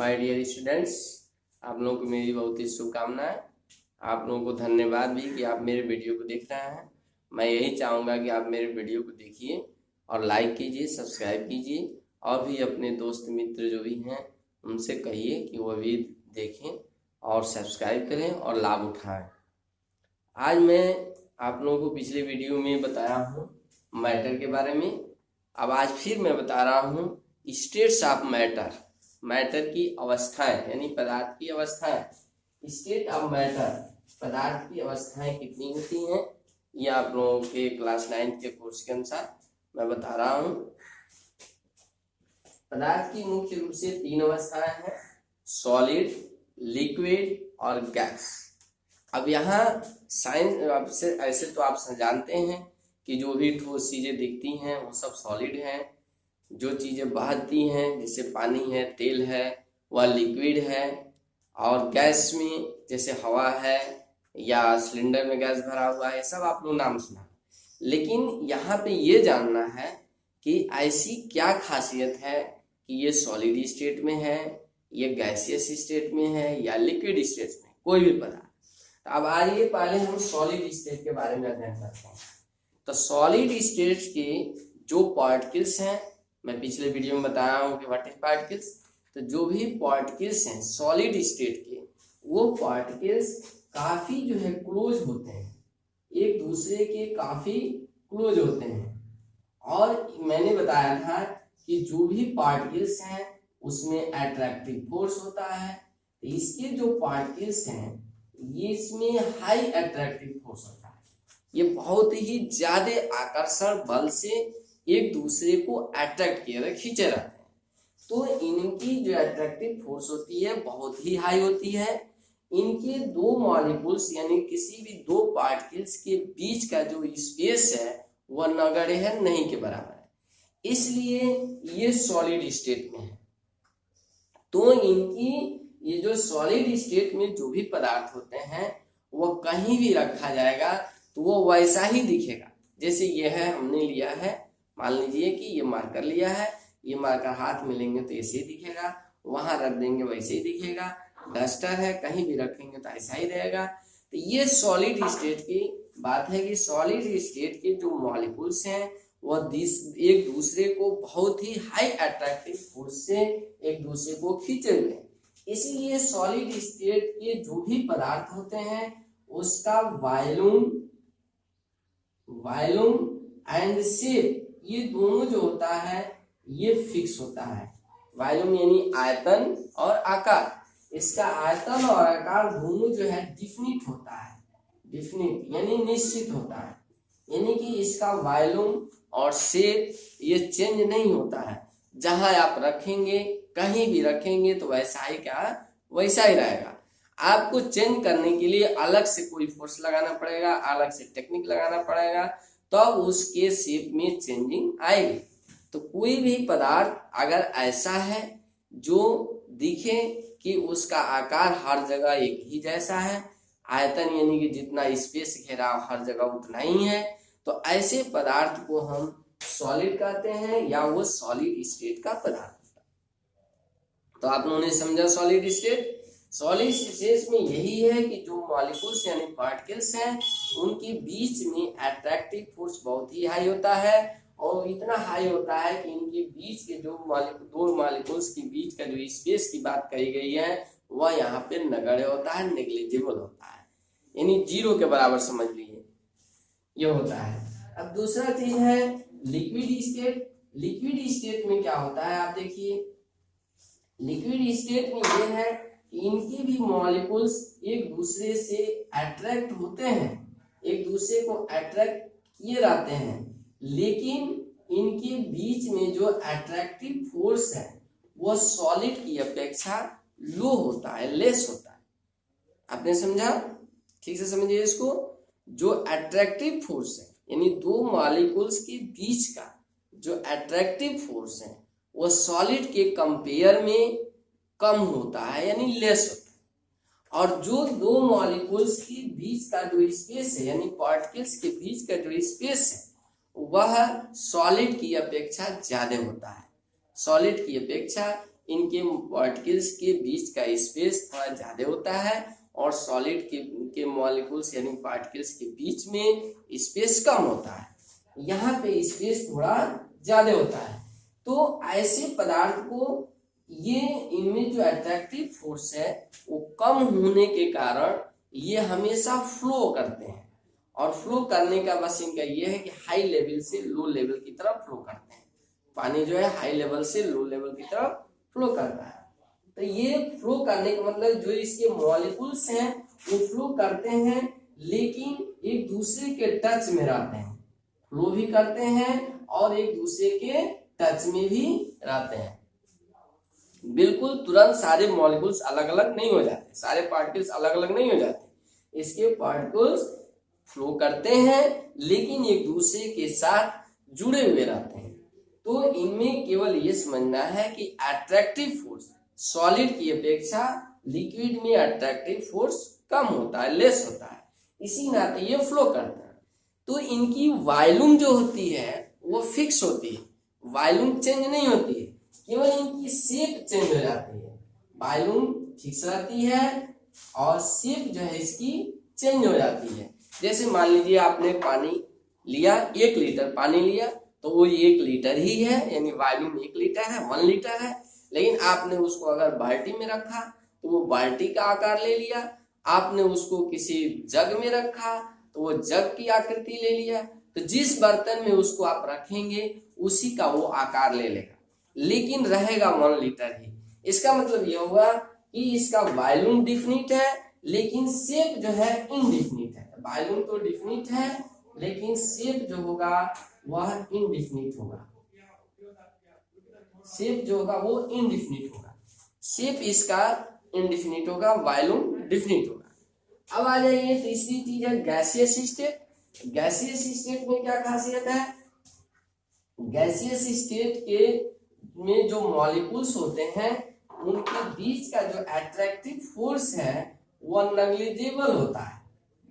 My dear students, आप लोगों को मेरी बहुत ही शुभकामनाएं। आप लोगों को धन्यवाद भी कि आप मेरे वीडियो को देख रहे हैं। मैं यही चाहूँगा कि आप मेरे वीडियो को देखिए और लाइक कीजिए, सब्सक्राइब कीजिए और भी अपने दोस्त मित्र जो भी हैं उनसे कहिए कि वो भी देखें और सब्सक्राइब करें और लाभ उठाएं। आज मैं आप लोगों को पिछले वीडियो में बताया हूँ मैटर के बारे में। अब आज फिर मैं बता रहा हूँ स्टेट्स ऑफ मैटर, मैटर की अवस्थाएं यानी पदार्थ की अवस्थाएं। स्टेट ऑफ मैटर, पदार्थ की अवस्थाएं कितनी होती हैं ये आप लोगों के क्लास 9 के कोर्स के अनुसार मैं बता रहा हूँ। पदार्थ की मुख्य रूप से 3 अवस्थाएं हैं, सॉलिड, लिक्विड और गैस। अब यहाँ साइंस ऐसे तो आप जानते हैं कि जो भी ठोस चीजें दिखती हैं वो सब सॉलिड हैं, जो चीजें बहती हैं जैसे पानी है, तेल है, वह लिक्विड है, और गैस में जैसे हवा है या सिलेंडर में गैस भरा हुआ है, सब आप लोग नाम सुना। लेकिन यहाँ पे ये जानना है कि ऐसी क्या खासियत है कि ये सॉलिड स्टेट में है, ये गैसियस स्टेट में है या लिक्विड स्टेट में, कोई भी पदार्थ। तो अब आइए पहले हम सॉलिड स्टेट के बारे में अध्ययन करते हैं। तो सॉलिड स्टेट के जो पार्टिकल्स हैं, मैं पिछले वीडियो में बताया हूँ कि व्हाट इज पार्टिकल्स। तो जो भी पार्टिकल्स हैं सॉलिड स्टेट के, वो पार्टिकल्स काफी जो है क्लोज होते हैं, एक दूसरे के काफी क्लोज होते हैं। और मैंने बताया था कि जो भी पार्टिकल्स हैं उसमें अट्रैक्टिव फोर्स होता है। तो इसके जो पार्टिकल्स हैं ये इसमें हाई अट्रैक्टिव फोर्स होता है, ये बहुत ही ज्यादा आकर्षण बल से एक दूसरे को अट्रैक्ट किए रहे, खींचे रहते हैं। तो इनकी जो अट्रैक्टिव फोर्स होती है बहुत ही हाई होती है। इनके दो मॉलिक्यूल्स यानी किसी भी दो पार्टिकल्स के बीच का जो स्पेस है वह नगण्य है, नहीं के बराबर है, इसलिए ये सॉलिड स्टेट में है। तो इनकी ये जो सॉलिड स्टेट में जो भी पदार्थ होते हैं वह कहीं भी रखा जाएगा तो वो वैसा ही दिखेगा। जैसे ये है, हमने लिया है, मान लीजिए कि ये मार्कर लिया है, ये मार्कर हाथ में लेंगे तो ऐसे ही दिखेगा, वहां रख देंगे वैसे ही दिखेगा। डस्टर है, कहीं भी रखेंगे तो ऐसा ही रहेगा। तो ये सॉलिड स्टेट की बात है कि सॉलिड स्टेट के जो मॉलिक्यूल्स हैं वह एक दूसरे को बहुत ही हाई अट्रैक्टिव फोर्स से एक दूसरे को खींचे हुए हैं। इसीलिए सॉलिड स्टेट के जो भी पदार्थ होते हैं उसका वॉल्यूम एंड शेप, ये दोनों जो होता है ये फिक्स होता है। वॉल्यूम यानी आयतन और आकार, इसका आयतन और आकार दोनों जो है डिफिनिट होता है, डिफिनिट यानी निश्चित होता है, यानी कि इसका वॉल्यूम और शेप ये चेंज नहीं होता है। जहां आप रखेंगे, कहीं भी रखेंगे तो वैसा ही वैसा ही रहेगा। आपको चेंज करने के लिए अलग से कोई फोर्स लगाना पड़ेगा, अलग से टेक्निक लगाना पड़ेगा, तब उसके शेप में चेंजिंग आएगी। तो कोई भी पदार्थ अगर ऐसा है जो दिखे कि उसका आकार हर जगह एक ही जैसा है, आयतन यानी कि जितना स्पेस घेराव हर जगह उतना ही है, तो ऐसे पदार्थ को हम सॉलिड कहते हैं या वो सॉलिड स्टेट का पदार्थ। तो आप लोगों ने समझा सॉलिड स्टेट। सॉलिड स्टेट में यही है कि जो मॉलिक्यूल्स यानी पार्टिकल्स हैं उनके बीच में अट्रैक्टिव फोर्स बहुत ही हाई होता है, और इतना हाई होता है कि इनके बीच के जो दो मॉलिक्यूल्स के बीच का जो स्पेस की बात कही गई है वह यहाँ पे नगण्य होता है, नेग्लिजिबल होता है, यानी 0 के बराबर समझ लीजिए ये होता है। अब दूसरा चीज है लिक्विड स्टेट। लिक्विड स्टेट में क्या होता है आप देखिए, लिक्विड स्टेट में ये है कि इनके भी मॉलिक्यूल्स एक दूसरे से अट्रैक्ट होते हैं, एक दूसरे को अट्रैक्ट किए रहते हैं, लेकिन इनके बीच में जो अट्रैक्टिव फोर्स है वो सॉलिड की अपेक्षा लो होता है, लेस होता है। आपने समझा? ठीक से समझिए इसको। जो अट्रैक्टिव फोर्स है यानी दो मॉलिक्यूल्स के बीच का जो अट्रैक्टिव फोर्स है वो सॉलिड के कंपेयर में कम होता है यानी लेस होता है। और जो दो मॉलिक्यूल्स के बीच का जो स्पेस है यानी पार्टिकल्स के बीच का जो स्पेस है वह सॉलिड की अपेक्षा ज्यादा होता है, सॉलिड की अपेक्षा इनके पार्टिकल्स के बीच का स्पेस थोड़ा ज्यादा होता है और सॉलिड के मॉलिक्यूल्स यानी पार्टिकल्स के बीच में स्पेस कम होता है, यहाँ पे स्पेस थोड़ा ज्यादा होता है। तो ऐसे पदार्थ को ये इनमें जो अट्रैक्टिव फोर्स है वो कम होने के कारण ये हमेशा फ्लो करते हैं, और फ्लो करने का बस इनका ये है कि हाई लेवल से लो लेवल की तरफ फ्लो करते हैं। पानी जो है हाई लेवल से लो लेवल की तरफ फ्लो करता है। तो ये फ्लो करने का मतलब जो इसके मॉलिक्यूल्स हैं वो फ्लो करते हैं लेकिन एक दूसरे के टच में रहते हैं, फ्लो भी करते हैं और एक दूसरे के टच में भी रहते हैं। बिल्कुल तुरंत सारे मॉलिक्यूल्स अलग अलग नहीं हो जाते, सारे पार्टिकल्स अलग अलग नहीं हो जाते। इसके पार्टिकल्स फ्लो करते हैं लेकिन एक दूसरे के साथ जुड़े हुए रहते हैं। तो इनमें केवल ये समझना है कि अट्रैक्टिव फोर्स सॉलिड की अपेक्षा लिक्विड में अट्रैक्टिव फोर्स कम होता है, लेस होता है, इसी नाते ये फ्लो करता है। तो इनकी वॉल्यूम जो होती है वो फिक्स होती है, वॉल्यूम चेंज नहीं होती है, केवल इनकी शेप चेंज हो जाती है। वॉल्यूम फिक्स रहती है और शेप जो है इसकी चेंज हो जाती है। जैसे मान लीजिए आपने पानी लिया, 1 लीटर पानी लिया तो वो 1 लीटर ही है, यानी वॉल्यूम 1 लीटर है, 1 लीटर है। लेकिन आपने उसको अगर बाल्टी में रखा तो वो बाल्टी का आकार ले लिया, आपने उसको किसी जग में रखा तो वो जग की आकृति ले लिया। तो जिस बर्तन में उसको आप रखेंगे उसी का वो आकार ले लेगा, लेकिन रहेगा 1 लीटर ही। इसका मतलब ये हुआ कि इसका वॉल्यूम डिफिनिट है लेकिन शेप जो है इनडिफिनिट है। वॉल्यूम तो डिफिनिट है लेकिन शेप जो होगा वह इनडिफिनिट होगा, शेप जो होगा वो इनडिफिनिट होगा, शेप इसका इनडिफिनिट होगा, वॉल्यूम डिफिनिट होगा। अब आ जाइए तीसरी चीज है गैसियस स्टेट। गैसियस स्टेट में क्या खासियत है? गैसियस स्टेट के में जो मॉलिक्यूल्स होते हैं उनके बीच का जो अट्रैक्टिव फोर्स है वह नेग्लिजिबल होता है,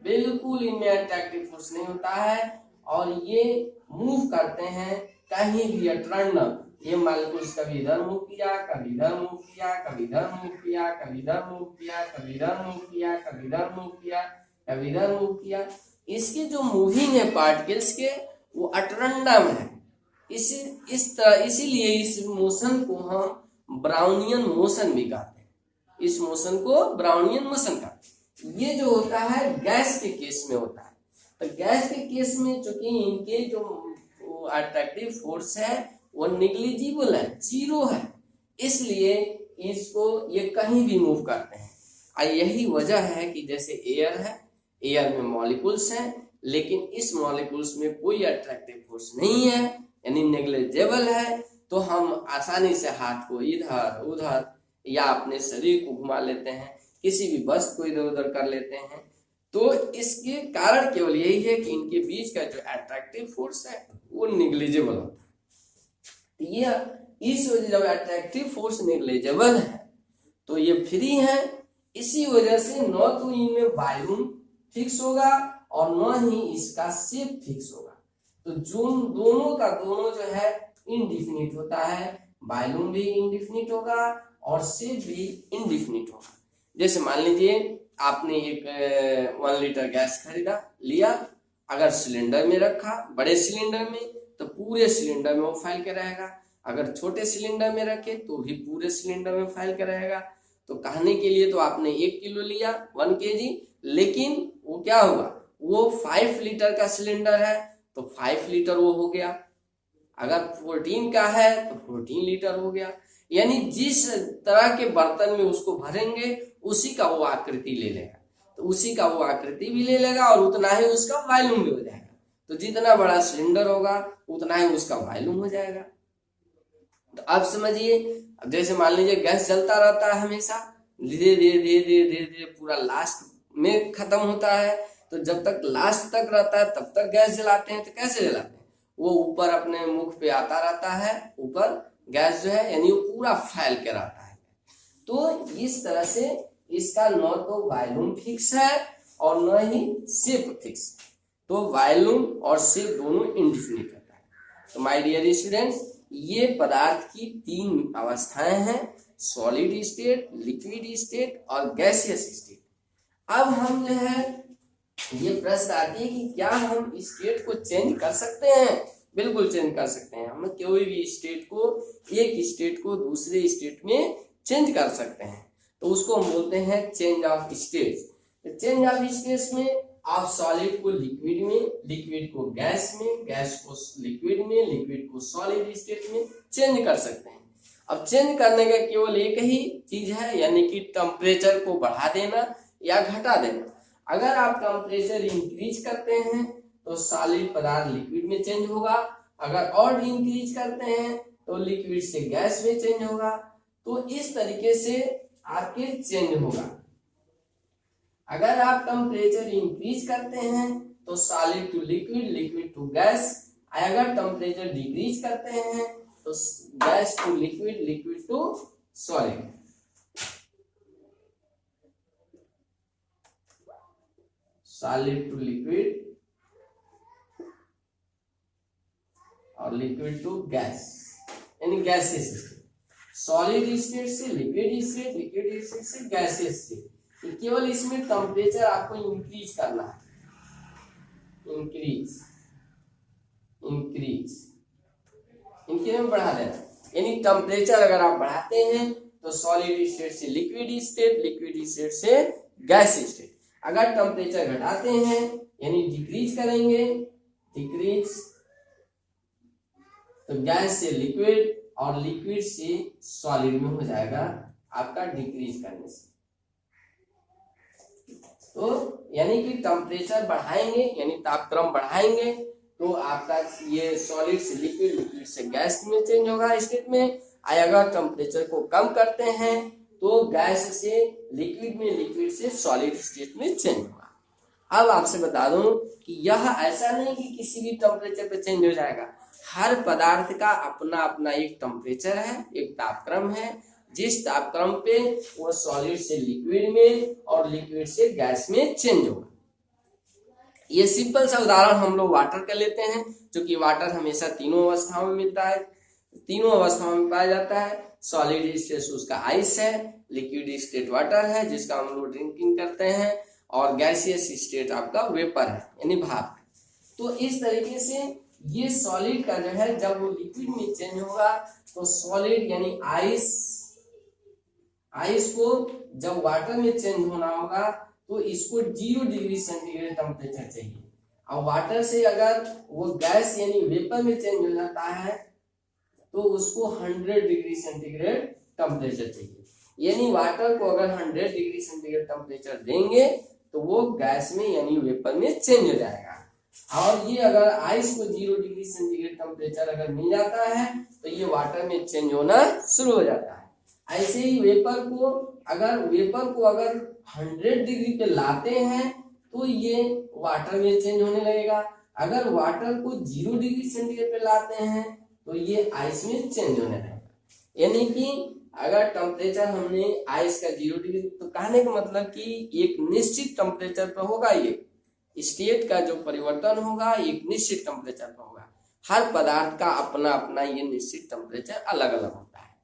बिल्कुल इनमें अट्रैक्टिव फोर्स नहीं होता है और ये मूव करते हैं कहीं भी रैंडम। ये मॉलिक्यूल्स कभी इधर मूव किया, कभी इधर मूव किया, कभी इधर मूव किया, कभी इधर मूव किया, कभी इधर मूव किया, कभी इधर मूव किया, कभी इधर मूव किया। इसके जो मूविंग है पार्टिकल्स के वो अटरंडम है। इसीलिए इस मोशन को हम ब्राउनियन मोशन भी कहते हैं, इस मोशन को ब्राउनियन मोशन कहते हैं। ये जो होता है गैस के केस में होता है। तो गैस के केस में चूंकि इनके जो अट्रैक्टिव फोर्स है वो नेग्लिजिबल है, जीरो है, इसलिए इसको ये कहीं भी मूव करते हैं। यही वजह है कि जैसे एयर है, एयर में मॉलिक्यूल्स हैं लेकिन इस मॉलिक्यूल्स में कोई अट्रैक्टिव फोर्स नहीं है यानी नेग्लिजिबल है, तो हम आसानी से हाथ को इधर उधर या अपने शरीर को घुमा लेते हैं, किसी भी वस्तु को इधर उधर कर लेते हैं। तो इसके कारण केवल यही है कि इनके बीच का जो अट्रैक्टिव फोर्स है वो नेग्लिजिबल होता है। ये इस वजह जब अट्रैक्टिव फोर्स नेग्लिजिबल है तो ये फ्री है, इसी वजह से न तो इनमें वॉल्यूम फिक्स होगा और न ही इसका शेप फिक्स होगा। तो जो दोनों का दोनों जो है इनडिफिनिट होता है, वॉल्यूम भी इनडिफिनिट होगा और शेप भी इनडिफिनिट होगा। जैसे मान लीजिए आपने एक 1 लीटर गैस खरीदा लिया, अगर सिलेंडर में रखा बड़े सिलेंडर में तो पूरे सिलेंडर में वो फैल के रहेगा, अगर छोटे सिलेंडर में रखे तो भी पूरे सिलेंडर में फैल के रहेगा। तो कहने के लिए तो आपने 1 किलो लिया 1 kg, लेकिन वो क्या हुआ, वो 5 लीटर का सिलेंडर है तो 5 लीटर वो हो गया, अगर 14 का है तो 14 लीटर हो गया। यानी जिस तरह के बर्तन में उसको भरेंगे उसी का वो आकृति ले लेगा, तो उसी का वो आकृति भी ले लेगा और उतना ही उसका वॉल्यूम भी हो जाएगा। तो जितना बड़ा सिलेंडर होगा उतना ही उसका वॉल्यूम हो जाएगा। तो अब समझिए, अब जैसे मान लीजिए गैस जलता रहता है हमेशा, धीरे धीरे धीरे धीरे धीरे धीरे पूरा लास्ट में खत्म होता है। तो जब तक लास्ट तक रहता है तब तक गैस जलाते हैं। तो कैसे जलाते हैं, वो ऊपर अपने मुख पे आता रहता है, ऊपर गैस जो है यानी वो पूरा फैल के रहता है। तो इस तरह से इसका न तो वॉल्यूम फिक्स है और न ही शेप फिक्स, तो वॉल्यूम और शेप दोनों इनडिफिनिट होता है। तो माय डियर स्टूडेंट्स, ये पदार्थ की 3 अवस्थाएं हैं सॉलिड स्टेट, लिक्विड स्टेट और गैसियस स्टेट। अब हम जो है ये प्रश्न आती है कि क्या हम स्टेट को चेंज कर सकते हैं? बिल्कुल चेंज कर सकते हैं। हम कोई भी स्टेट को, एक स्टेट को दूसरे स्टेट में चेंज कर सकते हैं, तो उसको हम बोलते हैं change of state. Change of state में आप सॉलिड को लिक्विड में, लिक्विड को गैस में, गैस को लिक्विड में, लिक्विड को सॉलिड स्टेट में चेंज कर सकते हैं। अब चेंज करने का केवल एक ही चीज है, यानी कि टेम्परेचर को बढ़ा देना या घटा देना। अगर आप टेम्परेचर इंक्रीज करते हैं तो सॉलिड पदार्थ लिक्विड में चेंज होगा, अगर और इंक्रीज करते हैं तो लिक्विड से गैस में चेंज होगा। तो इस तरीके से आपके चेंज होगा। अगर आप टेम्परेचर इंक्रीज करते हैं तो solid to liquid, liquid to gas. अगर टेम्परेचर डिक्रीज करते हैं तो gas to liquid, liquid to solid. Solid to liquid और लिक्विड टू गैस, यानी गैसेस स्टेट। सॉलिड स्टेट से लिक्विड स्टेट, लिक्विड स्टेट से गैसेस स्टेट। केवल इसमें टेम्परेचर आपको इंक्रीज करना है, इंक्रीज में बढ़ा देना। यानी टेम्परेचर अगर आप बढ़ाते हैं तो सॉलिड स्टेट से लिक्विड स्टेट, लिक्विड स्टेट से गैस स्टेट। अगर टेम्परेचर घटाते हैं यानी डिक्रीज करेंगे, डिक्रीज तो गैस से लिक्विड और लिक्विड से सॉलिड में हो जाएगा आपका डिक्रीज करने से। तो यानी कि टेम्परेचर बढ़ाएंगे यानी तापक्रम बढ़ाएंगे तो आपका ये सॉलिड से लिक्विड, लिक्विड से गैस में चेंज होगा स्टेट में। अगर टेम्परेचर को कम करते हैं तो गैस से लिक्विड में, लिक्विड से सॉलिड स्टेट में चेंज होगा। अब आपसे बता दूं कि यह ऐसा नहीं कि किसी भी टेम्परेचर पे चेंज हो जाएगा। हर पदार्थ का अपना अपना एक टेम्परेचर है, एक तापक्रम है, जिस तापक्रम पे वो सॉलिड से लिक्विड में और लिक्विड से गैस में चेंज होगा। ये सिंपल सा उदाहरण हम लोग वाटर का लेते हैं, क्योंकि वाटर हमेशा तीनों अवस्थाओं में मिलता है, तीनों अवस्थाओं में पाया जाता है। सॉलिड स्टेट उसका आइस है, लिक्विड स्टेट वाटर है जिसका हम लोग ड्रिंकिंग करते हैं, और गैसियस स्टेट आपका वेपर है यानी भाप। तो इस तरीके से ये सॉलिड का जो है जब वो लिक्विड में चेंज होगा तो सॉलिड यानी आइस को जब वाटर में चेंज होना होगा तो इसको 0 डिग्री सेंटीग्रेड टेम्परेचर चाहिए। और वाटर से अगर वो गैस यानी वेपर में चेंज हो जाता है तो उसको 100 डिग्री सेंटीग्रेड टेम्परेचर चाहिए। यानी वाटर को अगर 100 डिग्री सेंटीग्रेड टेम्परेचर देंगे तो वो गैस में यानी वेपर में चेंज हो जाएगा। और ये अगर आइस को 0 डिग्री सेंटीग्रेड टेम्परेचर अगर मिल जाता है तो ये वाटर में चेंज होना शुरू हो जाता है। ऐसे ही वेपर को अगर 100 डिग्री पे लाते हैं तो ये वाटर में चेंज होने लगेगा। अगर वाटर को 0 डिग्री सेंटीग्रेड पे लाते हैं तो ये आइस में चेंज होने लगेगा। यानी कि अगर टेम्परेचर हमने आइस का 0 डिग्री, तो कहने का मतलब कि एक निश्चित टेम्परेचर पर होगा, ये स्टेट का जो परिवर्तन होगा एक निश्चित टेम्परेचर पर होगा। हर पदार्थ का अपना अपना ये निश्चित टेम्परेचर अलग अलग होता है।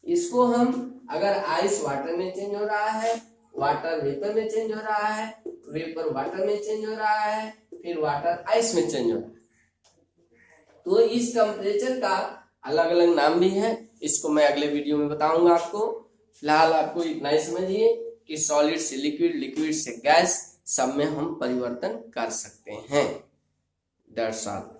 इसको हम अगर आइस वाटर में चेंज हो रहा है, वाटर वेपर में चेंज हो रहा है, वेपर वाटर में चेंज हो रहा है, फिर वाटर आइस में चेंज हो रहा है, तो इस टेम्परेचर का अलग अलग नाम भी है। इसको मैं अगले वीडियो में बताऊंगा आपको। फिलहाल आपको इतना ही समझिए कि सॉलिड से लिक्विड, लिक्विड से गैस सब में हम परिवर्तन कर सकते हैं। That's all.